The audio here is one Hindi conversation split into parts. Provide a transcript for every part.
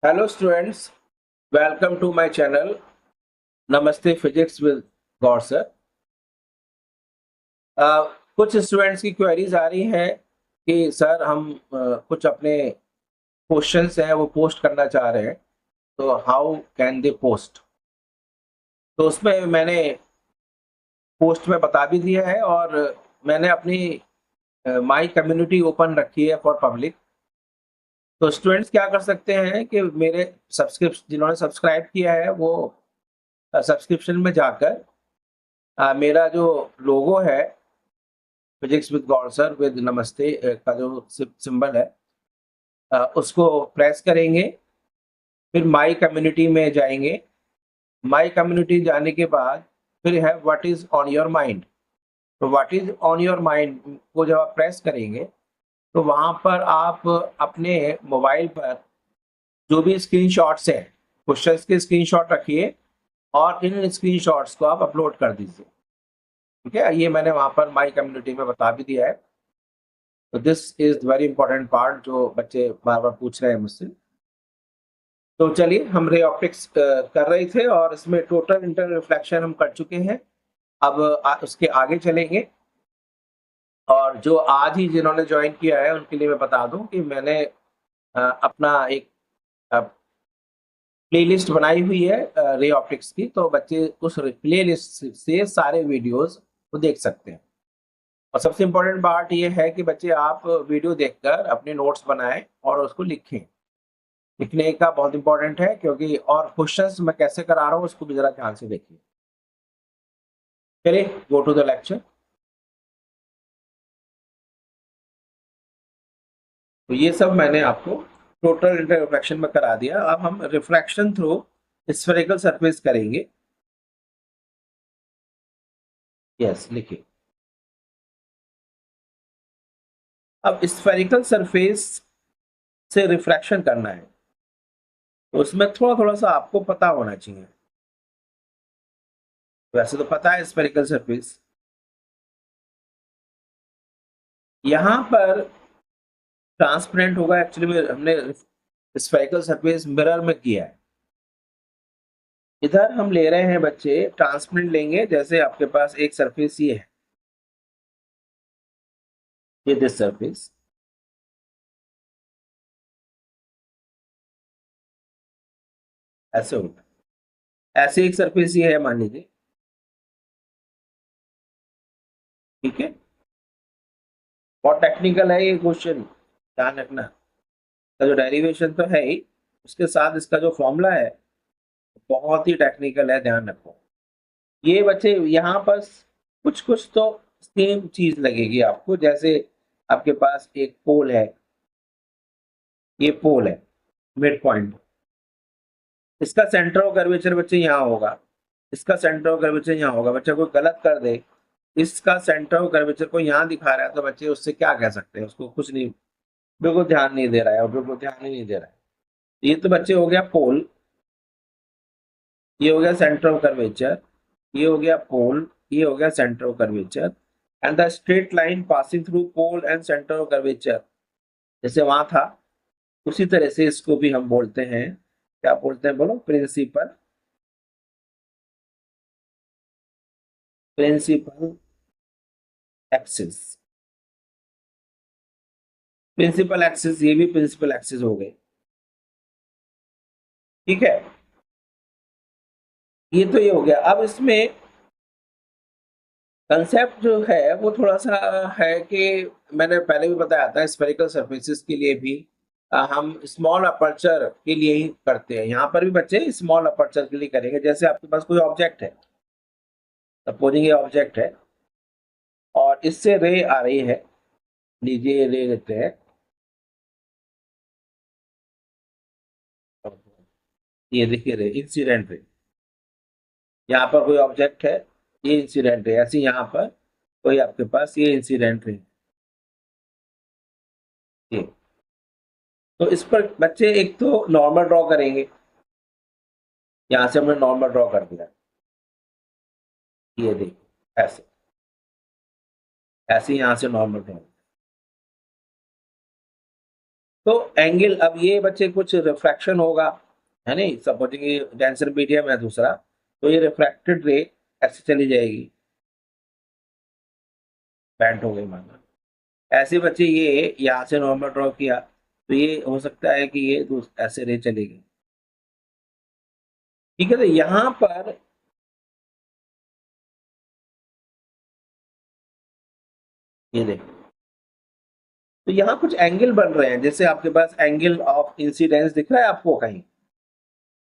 Hello students, welcome to my channel Namaste physics with Gaur sir. कुछ स्टूडेंट्स की क्वेरीज आ रही है कि सर हम कुछ अपने क्वेश्चंस हैं वो पोस्ट करना चाह रहे हैं, तो हाउ कैन दे पोस्ट। तो उसमें मैंने पोस्ट में बता भी दिया है और मैंने अपनी माई कम्युनिटी ओपन रखी है फॉर पब्लिक। तो स्टूडेंट्स क्या कर सकते हैं कि मेरे सब्सक्रिप्शन जिन्होंने सब्सक्राइब किया है वो सब्सक्रिप्शन में जाकर मेरा जो लोगो है physics with Gaur sir with नमस्ते का जो सिंबल है उसको प्रेस करेंगे। फिर माई कम्युनिटी में जाएंगे। माई कम्युनिटी जाने के बाद फिर है what is on your mind. तो what is on your mind को जब आप प्रेस करेंगे तो वहां पर आप अपने मोबाइल पर जो भी स्क्रीनशॉट्स हैं क्वेश्चंस के स्क्रीनशॉट रखिए और इन स्क्रीनशॉट्स को आप अपलोड कर दीजिए। ठीक है, ये मैंने वहां पर माई कम्युनिटी में बता भी दिया है। तो this is very important part जो बच्चे बार बार पूछ रहे हैं मुझसे। तो चलिए, हम रे ऑप्टिक्स कर रहे थे और इसमें टोटल इंटर रिफ्लेक्शन हम कर चुके हैं। अब उसके आगे चलेंगे। और जो आज ही जिन्होंने ज्वाइन किया है उनके लिए मैं बता दूं कि मैंने अपना एक प्लेलिस्ट बनाई हुई है रे ऑप्टिक्स की। तो बच्चे उस प्लेलिस्ट से सारे वीडियोस को देख सकते हैं। और सबसे इम्पोर्टेंट पार्ट ये है कि बच्चे आप वीडियो देखकर अपने नोट्स बनाएं और उसको लिखें। लिखने का बहुत इंपॉर्टेंट है, क्योंकि और क्वेश्चंस मैं कैसे करा रहा हूँ उसको भी जरा ध्यान से देखिए। चलिए, गो टू द लेक्चर। तो ये सब मैंने आपको टोटल इंटरफ्रेक्शन में करा दिया। अब हम रिफ्रैक्शन थ्रू स्फेरिकल सरफेस करेंगे। यस, लिखिए। अब स्फेरिकल सरफेस से रिफ्रैक्शन करना है तो उसमें थोड़ा थोड़ा सा आपको पता होना चाहिए। वैसे तो पता है स्फेरिकल सरफेस। यहाँ पर ट्रांसपेरेंट होगा, एक्चुअली में हमने स्फेरिकल सरफेस मिरर में किया है। इधर हम ले रहे हैं बच्चे ट्रांसपेरेंट लेंगे। जैसे आपके पास एक सरफेस ये है, ये दिस सरफेस। ऐसे होगा, ऐसे एक सरफेस ये है मान लीजिए। ठीक है, और टेक्निकल है ये क्वेश्चन, ध्यान रखना। इसका जो डेरिवेशन तो है ही, उसके साथ इसका जो फॉर्मूला है बहुत ही टेक्निकल है, ध्यान रखो। ये बच्चे यहाँ पर कुछ कुछ तो सेम चीज लगेगी आपको। जैसे आपके पास एक पोल है, ये पोल है मिड पॉइंट। इसका सेंटर ऑफ कर्वेचर बच्चे यहाँ होगा, इसका सेंटर ऑफ कर्वेचर यहाँ होगा। बच्चा कोई गलत कर दे, इसका सेंटर ऑफ कर्वेचर को यहाँ दिखा रहा है, तो बच्चे उससे क्या कह सकते हैं? उसको कुछ नहीं, बिल्कुल ध्यान नहीं दे रहा है और बिल्कुल ध्यान ही नहीं दे रहा है। ये तो बच्चे हो गया पोल, ये हो गया सेंटर ऑफ कर्वेचर, ये हो गया पोल, ये हो गया centre of curvature. And the straight line passing through pole and centre of curvature, जैसे वहां था उसी तरह से इसको भी हम बोलते हैं, क्या बोलते हैं बोलो? Principal, principal axis. Principal axis, ये भी प्रिंसिपल एक्सिस हो गए। ठीक है, ये तो ये हो गया। अब इसमें कंसेप्ट जो है वो थोड़ा सा है कि मैंने पहले भी बताया था, स्फेरिकल सरफेसेस के लिए भी हम स्मॉल अपर्चर के लिए ही करते हैं। यहाँ पर भी बच्चे स्मॉल अपर्चर के लिए करेंगे। जैसे आपके पास कोई ऑब्जेक्ट है, सपोजिंग ये ऑब्जेक्ट है और इससे रे आ रही है, लीजिए रे लेते हैं। ये देखिए रे, इंसिडेंट रे। यहाँ पर कोई ऑब्जेक्ट है, ये इंसिडेंट रे। ऐसे यहाँ पर कोई आपके पास ये इंसिडेंट रे, ये। तो इस पर बच्चे एक तो नॉर्मल ड्रॉ करेंगे। यहाँ से हमने नॉर्मल ड्रॉ कर दिया, ये देखिए ऐसे, ऐसे यहाँ से नॉर्मल ड्रॉ। तो एंगल, अब ये बच्चे कुछ रिफ्रैक्शन होगा, है नहीं, सपोजिंग ये डेंसर मीडियम है दूसरा, तो ये रिफ्रैक्टेड रे ऐसे चली जाएगी, बेंट हो गई माना। ऐसे बच्चे ये यहाँ से नॉर्मल ड्रॉ किया, तो ये हो सकता है कि ये ऐसे रे चलेगी। ठीक है, तो यहाँ पर ये देखो, तो यहाँ कुछ एंगल बन रहे हैं, जैसे आपके पास एंगल ऑफ इंसिडेंस दिख रहा है आपको कहीं?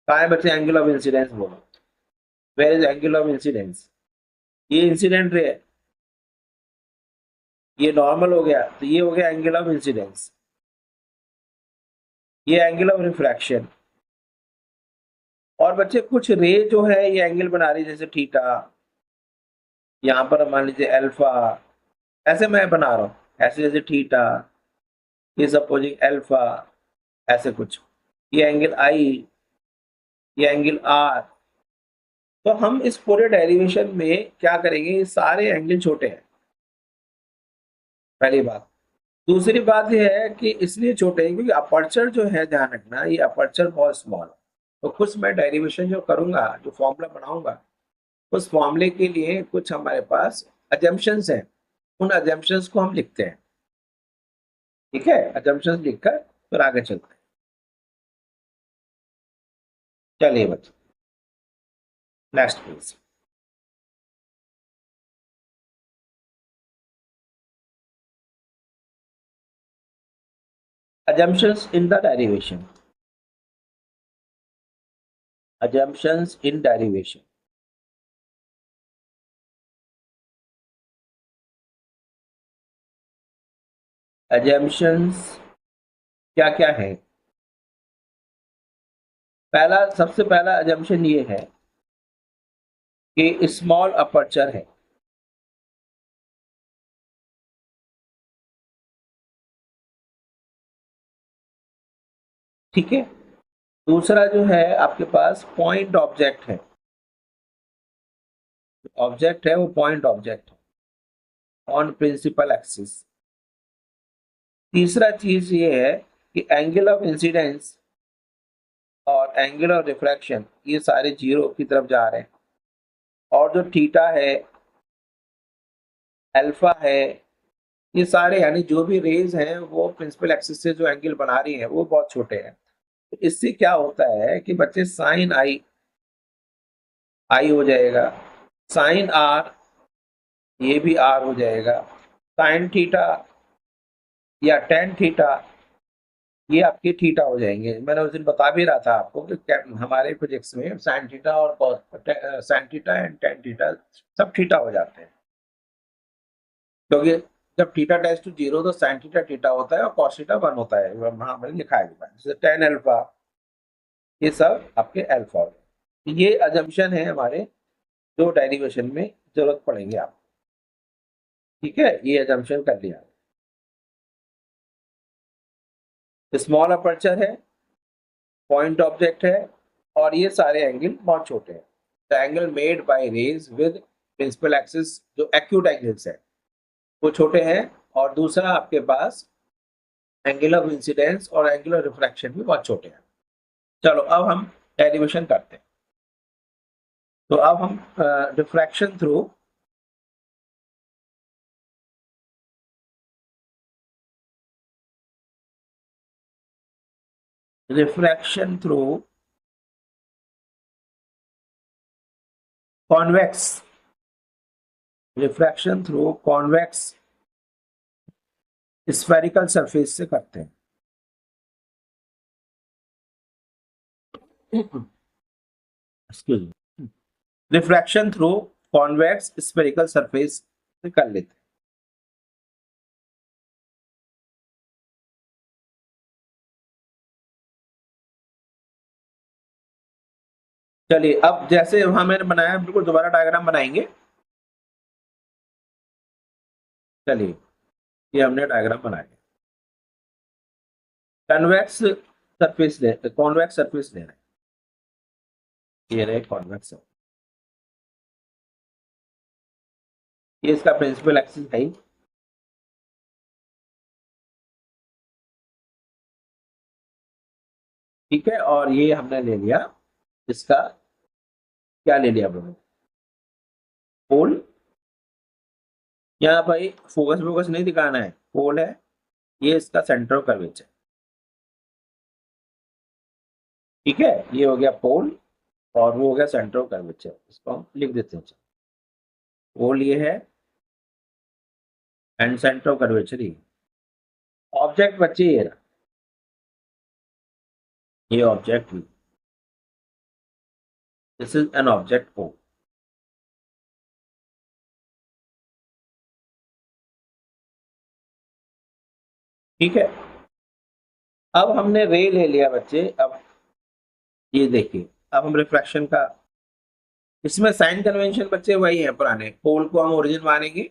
कहाँ है बच्चे एंगल ऑफ इंसिडेंस, बोलो, where is angle of incidence? ये इंसिडेंट रे है, ये नॉर्मल हो गया, तो ये हो गया एंगल ऑफ इंसिडेंस। ये एंगल ऑफ रिफ्रैक्शन। और बच्चे कुछ रे जो है ये एंगल बना रही है, जैसे थीटा, यहाँ पर मान लीजिए अल्फा, ऐसे मैं बना रहा हूँ, ऐसे जैसे थीटा, ये सपोजिंग अल्फा, ऐसे कुछ, ये एंगल आई, ये एंगल आर। तो हम इस पूरे डेरिवेशन में क्या करेंगे, ये सारे एंगल छोटे हैं, पहली बात। दूसरी बात यह है कि इसलिए छोटे हैं क्योंकि अपर्चर जो है, ध्यान रखना, ये अपर्चर बहुत स्मॉल है। तो कुछ मैं डेरिवेशन जो करूंगा, जो फॉर्मूला बनाऊंगा, उस फॉर्मूले के लिए कुछ हमारे पास अजम्पशंस हैं, उन अजम्पशंस को हम लिखते हैं। ठीक है, अजम्पशंस लिखकर फिर आगे चलते हैं। चलिए बच्चों, next please. assumptions in the derivation. Assumptions in derivation. Assumptions क्या क्या है? पहला, सबसे पहला assumption ये है कि स्मॉल अपर्चर है। ठीक है, दूसरा जो है आपके पास पॉइंट ऑब्जेक्ट है, ऑब्जेक्ट है वो पॉइंट ऑब्जेक्ट है ऑन प्रिंसिपल एक्सिस। तीसरा चीज ये है कि एंगल ऑफ इंसिडेंस और एंगल ऑफ रिफ्रैक्शन ये सारे जीरो की तरफ जा रहे हैं, और जो थीटा है, अल्फा है, ये सारे यानी जो भी रेज हैं वो प्रिंसिपल एक्सिस से जो एंगल बना रही हैं वो बहुत छोटे हैं। तो इससे क्या होता है कि बच्चे साइन आई, आई हो जाएगा, साइन आर, ये भी आर हो जाएगा, साइन थीटा या टेन थीटा, ये आपके थीटा हो जाएंगे। मैंने उस दिन बता भी रहा था आपको कि हमारे फिजिक्स में साइन थीटा और sine theta and tan theta सब थीटा हो जाते हैं, क्योंकि जब थीटा टेंड्स टू जीरो तो साइन थीटा थीटा होता है और कॉस थीटा वन होता है, वहां मैंने लिखा है जैसे टेन अल्फा, ये सब आपके अल्फा हो गए। ये अजम्पशन है हमारे जो डेरिवेशन में जरूरत पड़ेंगे आप। ठीक है, ये अजम्पशन कर लिया। स्मॉल अपर्चर है, पॉइंट ऑब्जेक्ट है, और ये सारे एंगल बहुत छोटे हैं। The angle made by rays with principal axis, जो एक्यूट एंगल्स है वो छोटे हैं, और दूसरा आपके पास एंगल ऑफ इंसिडेंस और एंगल ऑफ रिफ्रैक्शन भी बहुत छोटे हैं। चलो अब हम डेरिवेशन करते हैं। तो अब हम refraction through refraction through convex, refraction through convex spherical surface से करते हैं। Excuse me, refraction through convex spherical surface से कर लेते हैं। चलिए, अब जैसे वहां मैंने बनाया बिल्कुल दोबारा डायग्राम बनाएंगे। चलिए, ये हमने डायग्राम बनाया, कन्वेक्स सरफेस ले, कॉन्वेक्स सरफेस ले रहे हैं, ये रहे कॉन्वेक्स, ये इसका प्रिंसिपल एक्सिस है। ठीक है, और ये हमने ले लिया इसका, क्या ले लिया हमने, पोल। यहाँ भाई फोकस फोकस नहीं दिखाना है, पोल है, ये इसका सेंटर ऑफ कर्वेचर। ठीक है, ये हो गया पोल और वो हो गया सेंटर ऑफ कर्वेचर, इसको हम लिख देते हैं। पोल ये है एंड सेंटर ऑफ कर्वेचर ये। ऑब्जेक्ट बच्चे ये रहा, ये ऑब्जेक्ट भी, दिस इज एन ऑब्जेक्ट पोल। ठीक है, अब हमने रे ले लिया बच्चे। अब ये देखिए, अब हम रिफ्रैक्शन का, इसमें साइन कन्वेंशन बच्चे वही है पुराने, पोल को हम ओरिजिन मानेंगे।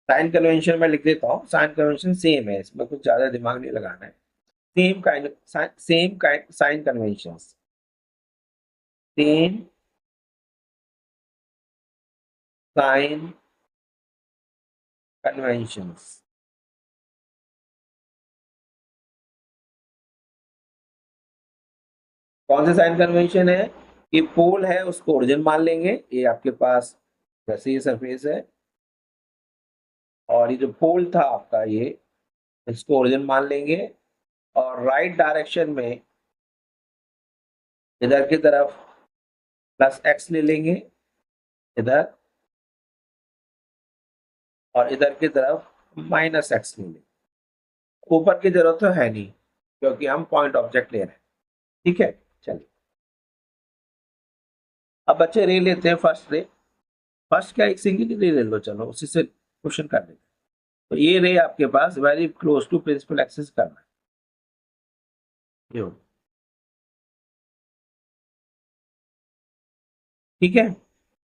साइन कन्वेंशन में लिख देता हूँ, साइन कन्वेंशन सेम है, इसमें कुछ ज्यादा दिमाग नहीं लगाना है। Same kind sign convention, same sign conventions. कौन से साइन कन्वेंशन है? ये पोल है उसको ओरिजिन मान लेंगे, ये आपके पास जैसे ये सरफेस है, और ये जो पोल था आपका ये, इसको ओरिजिन मान लेंगे, और राइट डायरेक्शन में इधर की तरफ प्लस एक्स ले लेंगे इधर, और इधर की तरफ माइनस एक्स ले लेंगे। ऊपर की जरूरत तो है नहीं क्योंकि हम पॉइंट ऑब्जेक्ट ले रहे हैं। ठीक है, चलिए अब बच्चे रे लेते हैं, फर्स्ट रे। फर्स्ट क्या, एक सिंगल रे ले लो, चलो उसी से क्वेश्चन कर लेते हैं। तो ये रे आपके पास very close to principal axis करना है, ये हो। ठीक है,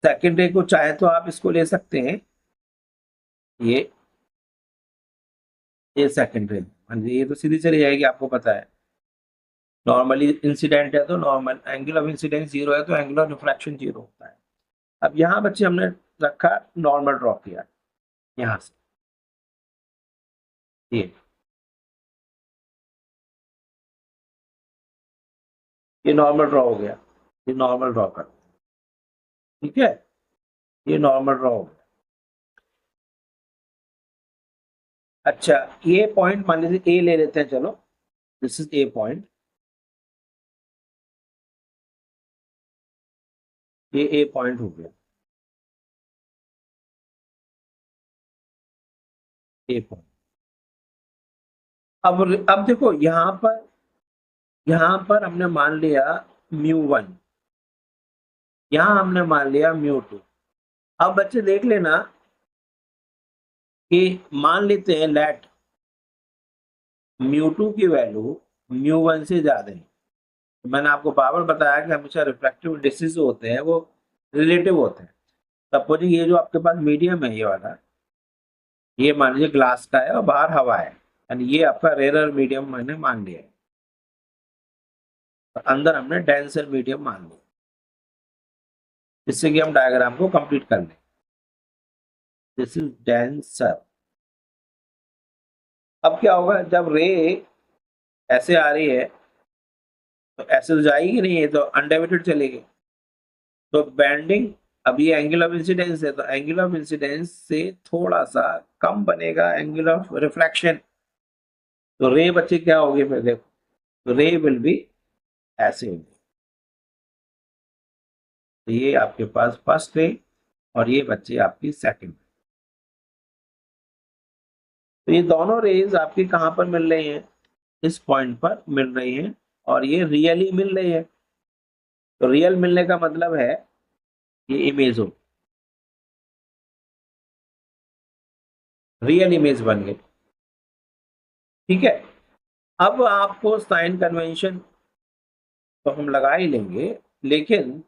सेकंड रे को चाहे तो आप इसको ले सकते हैं, ये सेकंड रे, हाँ जी, ये तो सीधी चली जाएगी, आपको पता है। नॉर्मली इंसिडेंट है तो normal angle of incidence zero है तो एंगल ऑफ रिफ्रैक्शन जीरो होता है। अब यहाँ बच्चे हमने रखा, नॉर्मल ड्रॉ किया यहाँ से, ये नॉर्मल ड्रॉ हो गया, ये नॉर्मल ड्रॉ कर। ठीक है, ये नॉर्मल ड्रॉ हो गया। अच्छा, ये पॉइंट मान लीजिए ए ले लेते हैं, चलो दिस इज ए पॉइंट, ये ए पॉइंट हो गया, ए पॉइंट। अब देखो यहाँ पर हमने मान लिया μ1, यहाँ हमने मान लिया μ2। अब बच्चे देख लेना कि मान लेते हैं लेट μ2 की वैल्यू μ1 से ज्यादा है। मैंने आपको बार बार बताया कि हमेशा रिफ्रैक्टिव इंडेक्सेस जो होते हैं वो रिलेटिव होते हैं। सपोजिंग ये जो आपके पास मीडियम है, ये वाला, ये मान लीजिए ग्लास का है और बाहर हवा है, यानी ये आपका रेयर मीडियम मैंने मान लिया है, तो अंदर हमने डेंसर मीडियम मान लिया, जिससे कि हम डायग्राम को कंप्लीट कर लें। This is denser. अब क्या होगा, जब रे ऐसे आ रही है तो ऐसे तो जाएगी नहीं, है तो अनडाइवर्टेड चलेगी, तो बैंडिंग, अब ये एंगल ऑफ इंसिडेंस है तो एंगल ऑफ इंसिडेंस से थोड़ा सा कम बनेगा एंगल ऑफ रिफ्रैक्शन, तो रे बच्चे क्या होगी फिर देखो, तो रे विल बी ऐसे होगी। तो ये आपके पास फर्स्ट रे और ये बच्चे आपकी सेकंड। तो ये दोनों रेज आपकी कहाँ पर मिल रही हैं, इस पॉइंट पर मिल रही हैं, और ये रियली मिल रही है। तो रियल मिलने का मतलब है ये इमेज हो, रियल इमेज बन गई। ठीक है, अब आपको साइन कन्वेंशन तो हम लगा ही लेंगे, लेकिन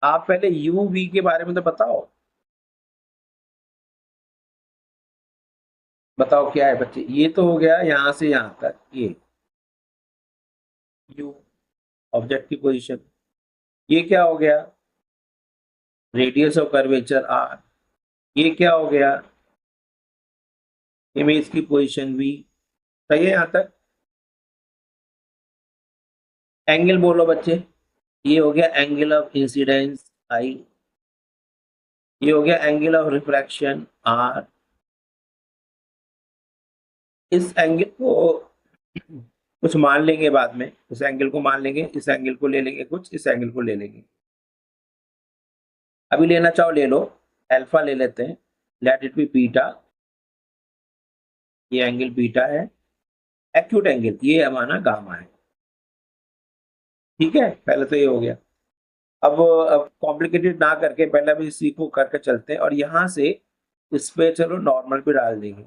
आप पहले यू वी के बारे में तो बताओ, बताओ क्या है बच्चे। ये तो हो गया यहाँ से यहाँ तक, ये यू ऑब्जेक्ट की पोजीशन, ये क्या हो गया, रेडियस ऑफ कर्वेचर आर, ये क्या हो गया, इमेज की पोजीशन भी सही है। यहां तक एंगल बोलो बच्चे, ये हो गया एंगल ऑफ इंसिडेंस आई, ये हो गया एंगल ऑफ रिफ्रैक्शन आर। इस एंगल को कुछ मान लेंगे बाद में, इस एंगल को मान लेंगे, इस एंगल को ले लेंगे कुछ, इस एंगल को ले लेंगे। अभी लेना चाहो ले लो, अल्फा ले लेते हैं, लेट इट बी बीटा, ये एंगल बीटा है। एक्यूट एंगल ये हमारा गामा है। ठीक है, पहले तो ये हो गया। अब कॉम्प्लिकेटेड ना करके पहले अभी इसी को करके चलते हैं, और यहां से इस पे चलो नॉर्मल पे डाल देंगे।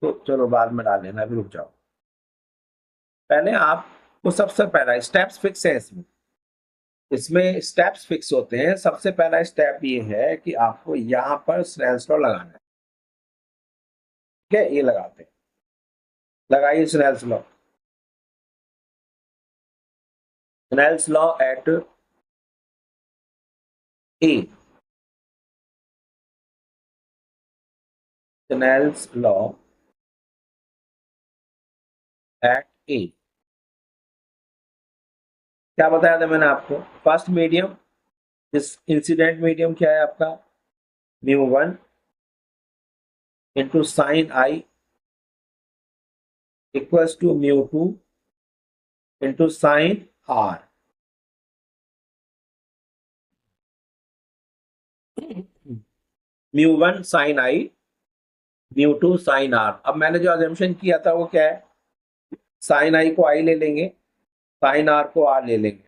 तो चलो बाद में डाल लेना, अभी रुक जाओ। पहले आपको सबसे पहला स्टेप्स फिक्स है इसमें, इसमें स्टेप्स फिक्स होते हैं। सबसे पहला स्टेप ये है कि आपको यहाँ पर स्नेल्स लॉ लगाना है। ठीक है, ये लगाते हैं, लगाइए Snell's law. Snell's law at A, Snell's law at A. क्या बताया था मैंने आपको? फर्स्ट मीडियम, इस इंसिडेंट मीडियम क्या है आपका, μ1 into sine i equals to μ2 into sine r. μ1 sine i, μ2 sine r. अब मैंने जो अजम्पशन किया था वो क्या है, साइन आई को आई ले लेंगे, साइन आर को आर ले लेंगे।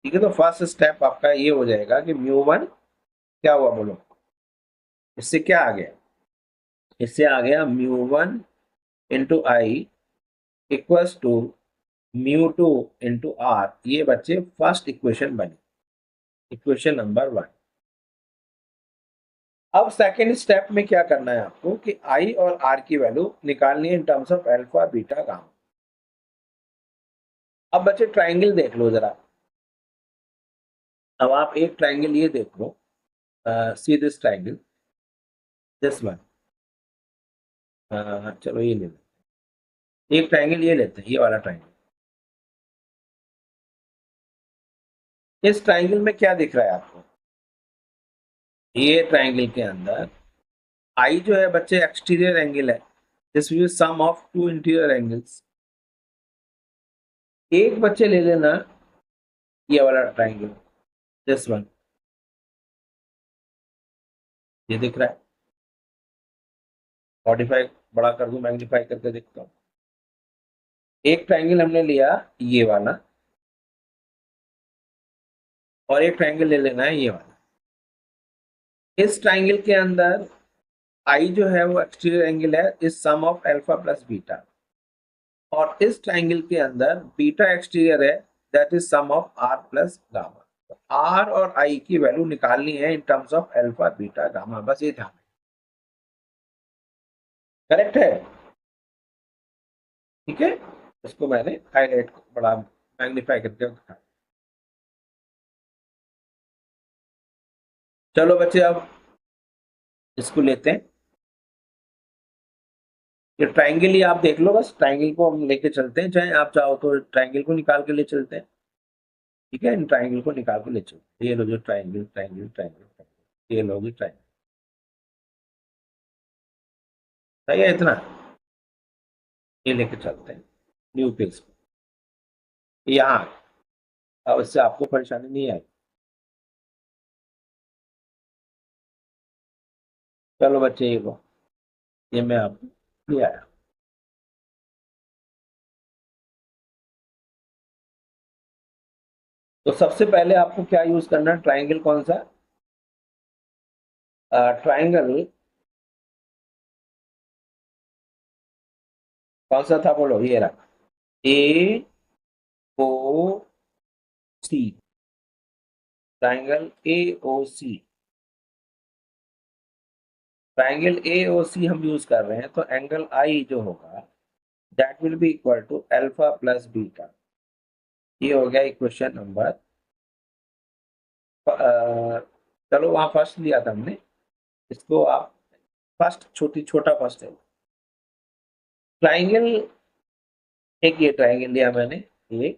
ठीक है, तो फर्स्ट स्टेप आपका ये हो जाएगा कि μ1 क्या हुआ बोलो, इससे क्या आ गया, इससे आ गया μ1 into i equals to μ2 into r. ये बच्चे फर्स्ट इक्वेशन बनी, इक्वेशन नंबर 1। अब सेकेंड स्टेप में क्या करना है आपको कि आई और आर की वैल्यू निकालनी है in terms of alpha beta gamma. अब बच्चे ट्राइंगल देख लो जरा। अब आप एक ट्राइंगल ये देख लो, see this triangle, this one. चलो ये ले लेते हैं, एक ट्राइंगल ये लेते हैं, ये वाला ट्राइंगल। इस ट्राइंगल में क्या दिख रहा है आपको, ये ट्राइंगल के अंदर आई जो है बच्चे एक्सटीरियर एंगल है, this will sum of two interior angles. एक बच्चे ले लेना ये वाला ट्राइंगल, दिस वन, ये दिख रहा है। मॉडिफाई बड़ा कर दूं, मैग्नीफाई करके देखता हूँ। एक ट्राइंगल हमने लिया ये वाला, और एक ट्राइंगल ले लेना है ये वाला। इस ट्राइंगल के अंदर आई जो है वो एक्सटीरियर एंगल है, इस sum of alpha plus beta, और इस ट्राइंगल के अंदर बीटा एक्सटीरियर है, that is sum of r plus gamma. R और आई की वैल्यू निकालनी है in terms of alpha beta gamma, बस ये ध्यान। करेक्ट है? ठीक है, इसको मैंने हाईलाइट बड़ा मैग्नीफाई करके दिखाया। चलो बच्चे अब इसको लेते हैं, ये ट्राइंगल ही आप देख लो, बस ट्राइंगल को हम लेके चलते हैं, चाहे आप चाहो तो ट्राइंगल को निकाल के ले चलते हैं। ठीक है, इन ट्राइंगल को निकाल के ले चलते हैं। ये लो जो ट्राइंगल ट्राइंगल ट्राइंगल ट्राइंगल, ये लोगी ट्राइंगल। सही है इतना, ये लेके चलते हैं न्यू पेज पे, यहाँ। अब इससे आपको परेशानी नहीं आई। चलो बच्चे ये लो, ये मैं आपको ले आया। तो सबसे पहले आपको क्या यूज करना है, ट्राइंगल कौन सा, ट्राइंगल कौन सा था बोलो, ये रहा, ए ओ सी, triangle A O C. Triangle A ओ सी हम यूज कर रहे हैं, तो एंगल आई जो होगा that will be equal to alpha plus beta. ये हो गया इक्वेशन नंबर, चलो वहां फर्स्ट लिया था हमने, इसको आप छोटा फर्स्ट है ट्राइंगल। एक ये ट्राइंगल लिया मैंने, ये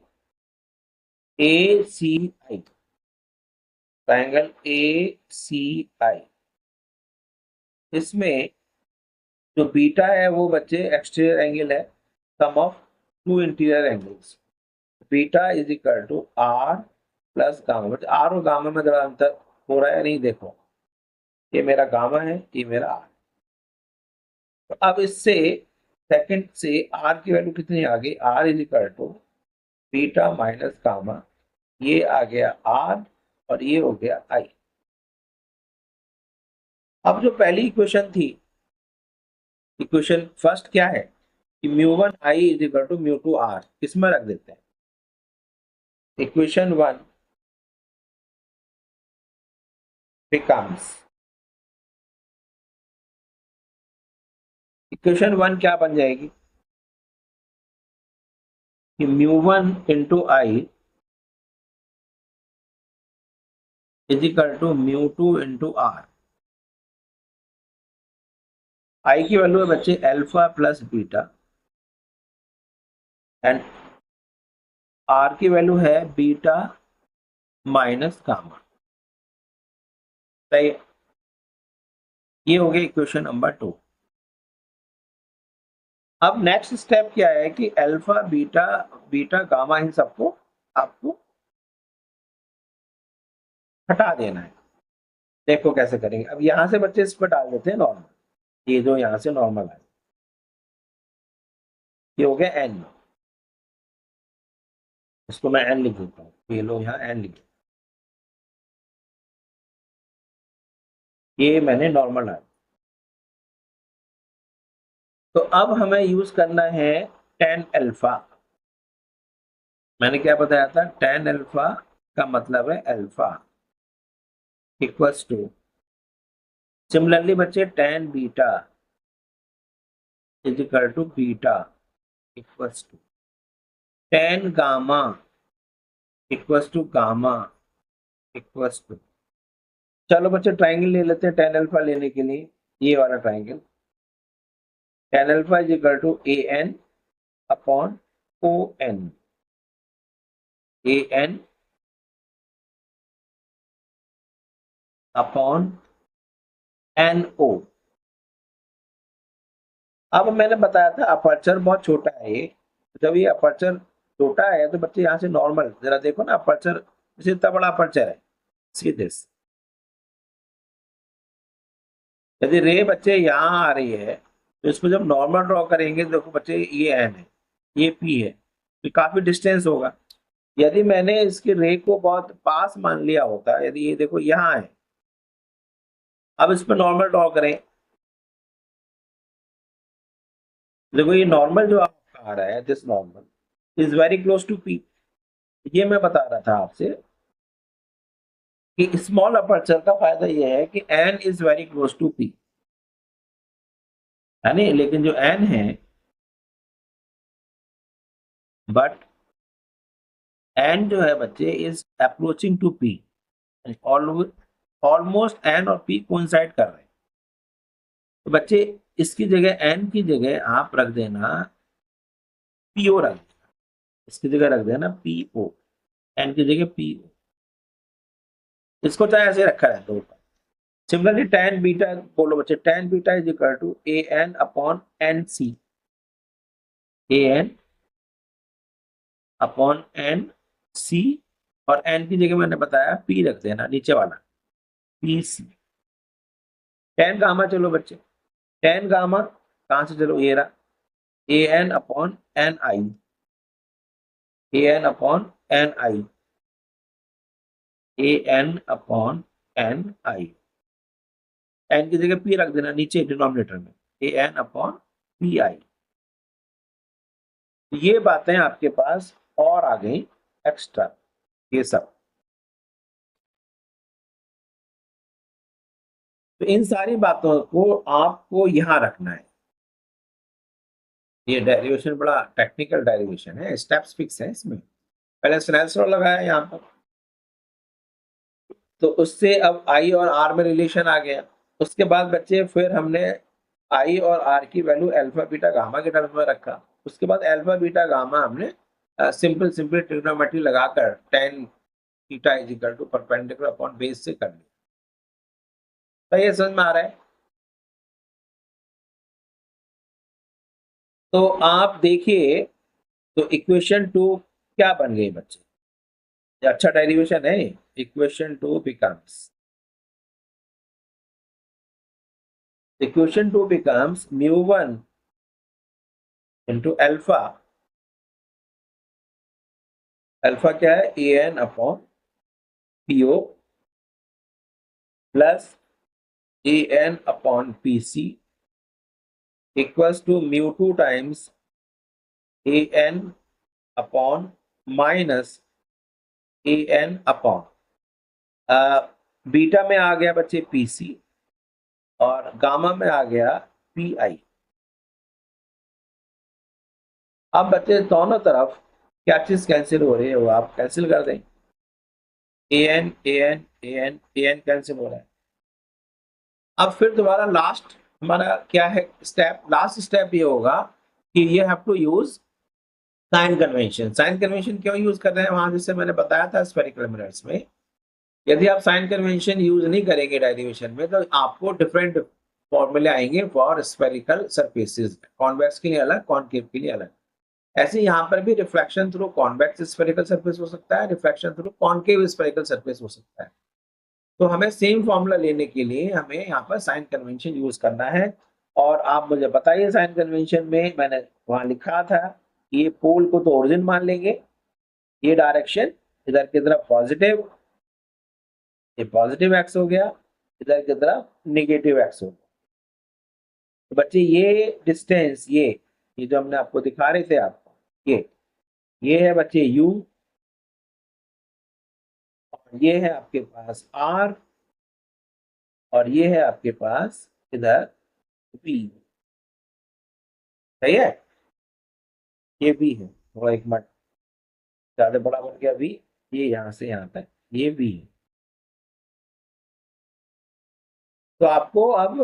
ए सी आई, ट्राइंगल ए सी आई। इसमें जो बीटा है वो बच्चे एक्सटीरियर एंगल है, sum of two interior angles. Beta is equal to r plus gamma. बच्चे आर और गामा में जरा अंतर हो रहा है नहीं, देखो ये मेरा गामा है, ये मेरा आर। तो अब इससे सेकंड से आर की वैल्यू कितनी आ गई, r is equal to beta minus gamma. ये आ गया आर और ये हो गया आई। अब जो पहली इक्वेशन थी, इक्वेशन फर्स्ट क्या है कि mu one i is equal to mu two r, इसमें रख देते हैं। Equation one becomes, equation one क्या बन जाएगी कि mu one into i is equal to mu two into r. I की वैल्यू है बच्चे alpha plus beta and r की वैल्यू है बीटा माइनस गामा। सही, ये हो गया इक्वेशन नंबर टू। अब नेक्स्ट स्टेप क्या है कि अल्फा बीटा बीटा गामा इन सबको आपको हटा देना है। देखो कैसे करेंगे। अब यहां से बच्चे इस पर डाल देते हैं नॉर्मल, ये जो यहां से नॉर्मल है, ये हो गया एन। इसको मैं एन लिख देता हूँ, ये लो यहाँ एन लिख, ये मैंने नॉर्मल है। तो अब हमें यूज करना है टेन अल्फा। मैंने क्या बताया था, टेन अल्फा का मतलब है अल्फा इक्वल्स टू, सिमिलरली बच्चे tan beta is equal to beta equals to tan gamma equals to gamma equals to. चलो बच्चे ट्राइंगल ले लेते हैं टेन अल्फा लेने के लिए, ये वाला triangle. Tan alpha is equal to A N upon O N, A N upon N O. अब मैंने बताया था अपर्चर बहुत छोटा है ये, जब ये अपर्चर छोटा है तो बच्चे यहाँ से नॉर्मल जरा देखो ना, अपर्चर जैसे इतना बड़ा अपर्चर है, सी दिस। यदि रे बच्चे यहाँ आ रही है तो इसमें जब नॉर्मल ड्रॉ करेंगे, देखो बच्चे ये एन है, ये पी है, तो काफी डिस्टेंस होगा। यदि मैंने इसकी रे को बहुत पास मान लिया होता, यदि ये देखो यहाँ है, अब इस पर नॉर्मल ड्रॉ करें, देखो ये नॉर्मल जो आपका आ रहा है, this normal is very close to P. ये मैं बता रहा था आपसे कि स्मॉल अपर्चर का फायदा ये है कि N is very close to P, है नहीं, लेकिन जो एन है, बट एन जो है बच्चे is approaching to P, almost N और पी कोइंसाइड कर रहे हैं। तो बच्चे इसकी जगह, एन की जगह आप रख देना पीओ, रख देना इसकी जगह रख देना पीओ, एन की जगह पीओ, इसको चाहे ऐसे रखा है दो। सिमिलरली tan बीटा बोलो बच्चे, tan beta is equal to A N upon N C, A N upon N C, और एन की जगह मैंने बताया पी रख देना नीचे वाला, पी सी। टेन गामा, चलो बच्चे टेन गामा कहां से, चलो ये रहा ए एन अपॉन एन आई, ए एन अपॉन एन आई, ए एन अपॉन एन आई, एन की जगह पी रख देना नीचे डिनोमिनेटर में, ए एन अपॉन पी आई। ये बातें आपके पास और आ गई एक्स्ट्रा, ये सब। तो इन सारी बातों को आपको यहां रखना है। ये डेरिवेशन बड़ा टेक्निकल डेरिवेशन है, स्टेप्स फिक्स है इसमें। पहले स्नेल्स लॉ लगाया यहाँ पर, तो उससे अब आई और आर में रिलेशन आ गया। उसके बाद बच्चे फिर हमने आई और आर की वैल्यू अल्फा बीटा गामा के टर्म्स में रखा। उसके बाद अल्फा बीटा गामा हमने सिंपल सिंपल ट्रिग्नोमेट्री लगाकर tan theta is equal to perpendicular upon base से कर लिया। तो ये समझ में आ रहा है। तो आप देखिए, तो इक्वेशन 2 क्या बन गई बच्चे? ये अच्छा डेरिवेशन है। Equation 2 becomes mu1 into alpha. Alpha क्या है? an upon P O plus an upon P C equals to mu2 times an upon minus an upon beta में आ गया बच्चे पीसी और गामा में आ गया पीआई। अब बच्चे दोनों तरफ क्या चीज कैंसिल हो रही है वो आप कैंसिल कर दें। an कैंसिल हो रहा है। अब फिर दोबारा लास्ट हमारा क्या है स्टेप? लास्ट स्टेप ये होगा कि ये have to use sign convention. Sign convention क्यों यूज कर रहे हैं? वहां जैसे मैंने बताया था स्फेरिकल मिरर्स में, यदि आप साइन कन्वेंशन यूज नहीं करेंगे डेरिवेशन में तो आपको डिफरेंट फॉर्मूले आएंगे फॉर स्फेरिकल सरफेसेस, कॉन्वेक्स के लिए अलग, कॉनकेव के लिए अलग। ऐसे यहाँ पर भी reflection through convex spherical surface हो सकता है, reflection through concave spherical surface हो सकता है। तो हमें सेम फॉर्मूला लेने के लिए हमें यहाँ पर साइन कन्वेंशन यूज करना है। और आप मुझे बताइए साइन कन्वेंशन में मैंने वहां लिखा था ये पोल को तो ओरिजिन मान लेंगे, ये डायरेक्शन इधर की तरफ पॉजिटिव, ये पॉजिटिव एक्स हो गया, इधर की तरफ नेगेटिव एक्स हो गया। तो बच्चे ये डिस्टेंस ये जो हमने आपको दिखा रहे थे आपको, ये है बच्चे u और ये है आपके पास r और ये है आपके पास इधर v। सही है? ये v है, थोड़ा एक मिनट ज्यादा बड़ा बन गया v, ये यहां से यहां तक ये v है। तो आपको अब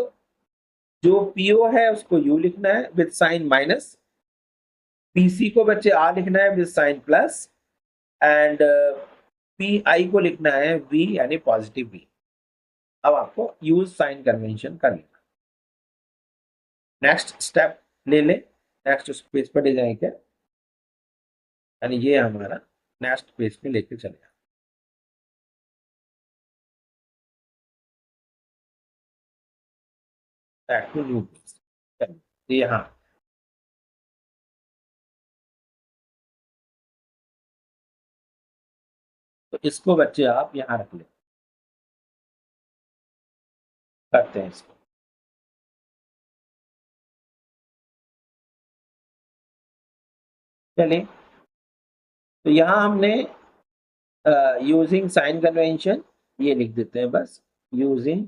जो पीओ है उसको u लिखना है विद साइन माइनस, पीसी को बच्चे r लिखना है with sign plus, and P i को लिखना है v यानी पॉजिटिव v। अब आपको यूज साइन कन्वेंशन कर लेना। नेक्स्ट स्टेप ले ले, नेक्स्ट पेज पर ले जाए क्या, यानी ये हमारा नेक्स्ट पेज पे लेके चलेगा। बैक टू न्यू पेज, यहाँ तो इसको बच्चे आप यहाँ रख ले, करते हैं इसको। चलिए, तो यहाँ हमने यूजिंग साइन कन्वेंशन ये लिख देते हैं बस, using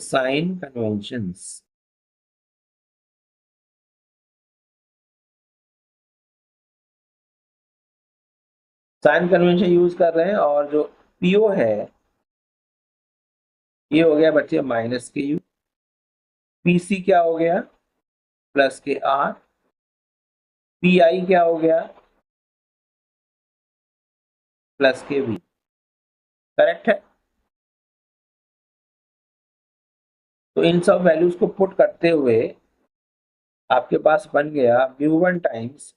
sign conventions. Sign convention use कर रहे हैं और जो पीओ है ये हो गया बच्चे माइनस के यू, पीसी क्या हो गया प्लस के आर, पी आई क्या हो गया प्लस के वी। करेक्ट है? तो इन सब वैल्यूज को पुट करते हुए आपके पास बन गया म्यू1 टाइम्स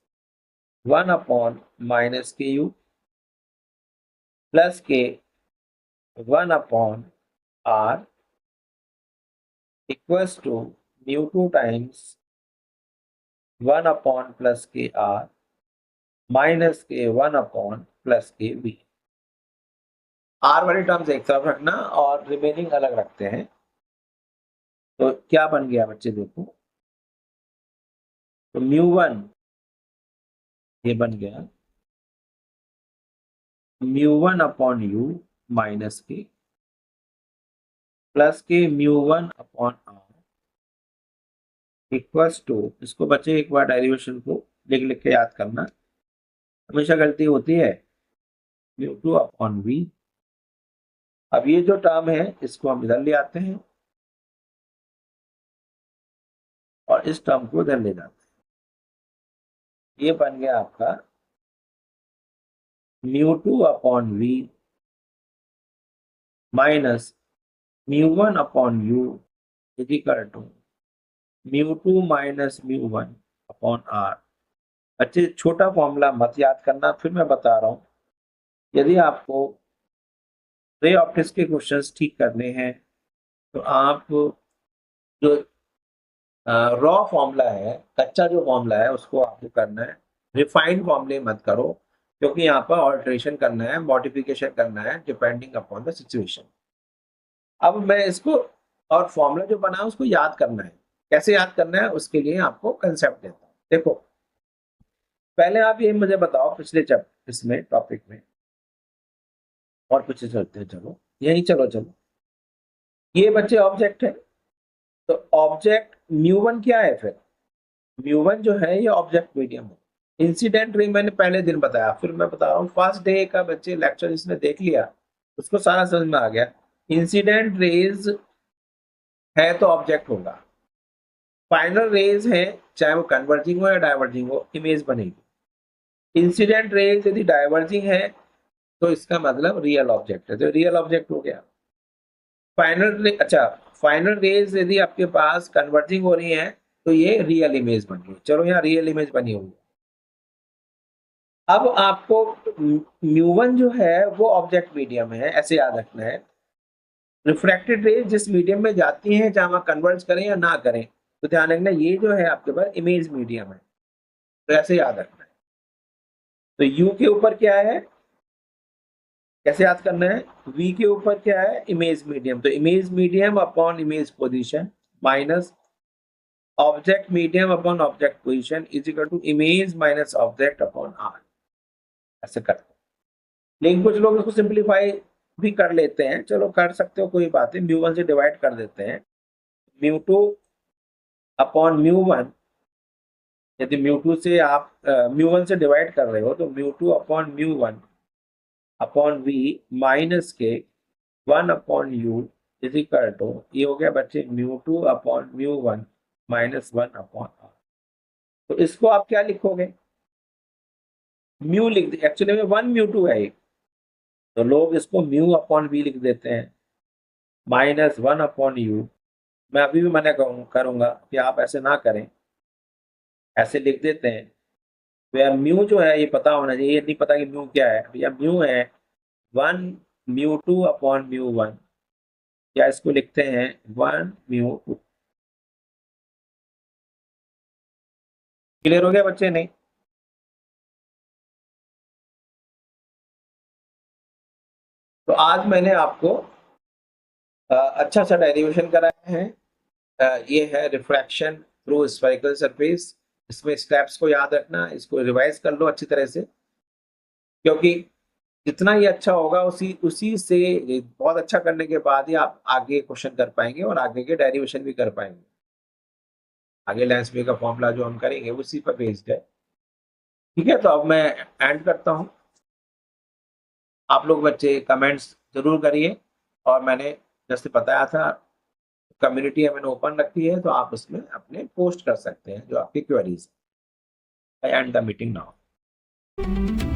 1 अपॉन माइनस के यू प्लस के 1 upon r equals to mu two times 1 upon plus के आर माइनस के 1 अपॉन प्लस के वी। आर वाली टर्म्स एक तरफ रखना और रिमेनिंग अलग रखते हैं। तो क्या बन गया बच्चे देखो, तो म्यू1 ये बन गया म्यू1 अपॉन यू माइनस के प्लस के म्यू1 अपॉन आर इक्वल्स टू, इसको बच्चे एक बार डेरिवेशन को लिख लिख के याद करना, हमेशा गलती होती है, म्यू2 अपॉन वी अब ये जो टर्म है इसको हम इधर ले आते हैं और इस टर्म को इधर ले जाते हैं। ये बन गया आपका μ2/v minus μ1/u is equal to μ2 minus μ1/r। अच्छे छोटा फॉर्मूला मत याद करना, फिर मैं बता रहा हूं। यदि आपको रे ऑप्टिक्स के क्वेश्चंस ठीक करने हैं तो आप जो रॉ फॉर्मूला है, कच्चा जो फॉर्मूला है उसको आपको करना है, रिफाइंड फॉर्मूले मत करो, क्योंकि यहाँ पर ऑल्ट्रेशन करना है, मॉडिफिकेशन करना है डिपेंडिंग अपॉन द सिचुएशन। अब मैं इसको और फॉर्मूला जो बना है उसको याद करना है। कैसे याद करना है उसके लिए आपको कंसेप्ट देता हूँ। देखो पहले आप ये मुझे बताओ, पिछले चैप्टर इसमें टॉपिक में और पीछे चलते हैं, चलो यही चलो। ये बच्चे ऑब्जेक्ट है, तो ऑब्जेक्ट μ1 क्या है? फिर μ1 जो है ये ऑब्जेक्ट मीडियम है। इंसिडेंट रे मैंने पहले दिन बताया, फिर मैं बता रहा हूँ। फर्स्ट डे का बच्चे लेक्चर जिसने देख लिया उसको सारा समझ में आ गया। इंसिडेंट रेज है तो ऑब्जेक्ट होगा, फाइनल रेज है चाहे वो कन्वर्जिंग हो या डाइवर्जिंग हो, इमेज बनेगी। इंसिडेंट रेज यदि डाइवर्जिंग है तो इसका मतलब रियल ऑब्जेक्ट है, तो रियल ऑब्जेक्ट हो गया। फाइनल रेज यदि आपके पास कन्वर्जिंग हो रही है तो ये रियल इमेज बन गई। चलो यहाँ रियल इमेज बनी हुई है। अब आपको μ1 जो है वो ऑब्जेक्ट मीडियम है, ऐसे याद रखना है। रिफ्रैक्टेड रेज जिस मीडियम में जाती हैं, चाहे वहां कन्वर्ज करें या ना करें, तो ध्यान रखना ये जो है आपके पास इमेज मीडियम है, तो ऐसे याद रखना है। तो u के ऊपर क्या है, कैसे याद करना है? v के ऊपर क्या है? Image medium. तो image medium upon image position minus object medium upon object position is equal to image minus object upon r। ऐसे करते हैं, लेकिन कुछ लोग इसको सिंप्लीफाई भी कर लेते हैं। चलो कर सकते हो, कोई बात नहीं। μ1 से डिवाइड कर देते हैं, μ2 अपॉन μ1। यदि μ2 से आप μ1 से डिवाइड कर रहे हो तो μ2 अपॉन μ1 अपॉन v माइनस के 1 upon u is equal to, ये हो गया बच्चे μ2 अपॉन μ1 माइनस 1 अपॉन r। तो इसको आप क्या लिखोगे? म्यू लिख दे, एक्चुअली में 1 μ2 है ये, तो लोग इसको म्यू अपॉन v लिख देते हैं माइनस 1 अपॉन u। मैं अभी भी मना करूंगा कि आप ऐसे ना करें, ऐसे लिख देते हैं। तो यार म्यू जो है ये पता होना चाहिए, ये नहीं पता कि म्यू क्या है। भैया म्यू है 1 μ2 अपॉन μ1, या इसको लिखते हैं 1 μ2। क्लियर हो गया बच्चे? नहीं तो आज मैंने आपको अच्छा सा डेरिवेशन कराया है। ये है रिफ्रैक्शन थ्रू स्फेरिकल सरफेस। इसमें स्टेप्स को याद रखना, इसको रिवाइज कर लो अच्छी तरह से, क्योंकि जितना ही अच्छा होगा उसी उसी से बहुत अच्छा करने के बाद ही आप आगे क्वेश्चन कर पाएंगे और आगे के डेरिवेशन भी कर पाएंगे। आगे लेंस का फॉर्मूला जो हम करेंगे उसी पर बेस्ड है। ठीक है, तो अब मैं एंड करता हूं। आप लोग बच्चे कमेंट्स जरूर करिए, और मैंने जैसे बताया था कम्युनिटी मैंने ओपन रखी है, तो आप उसमें अपने पोस्ट कर सकते हैं जो आपकी queries. I and the meeting now.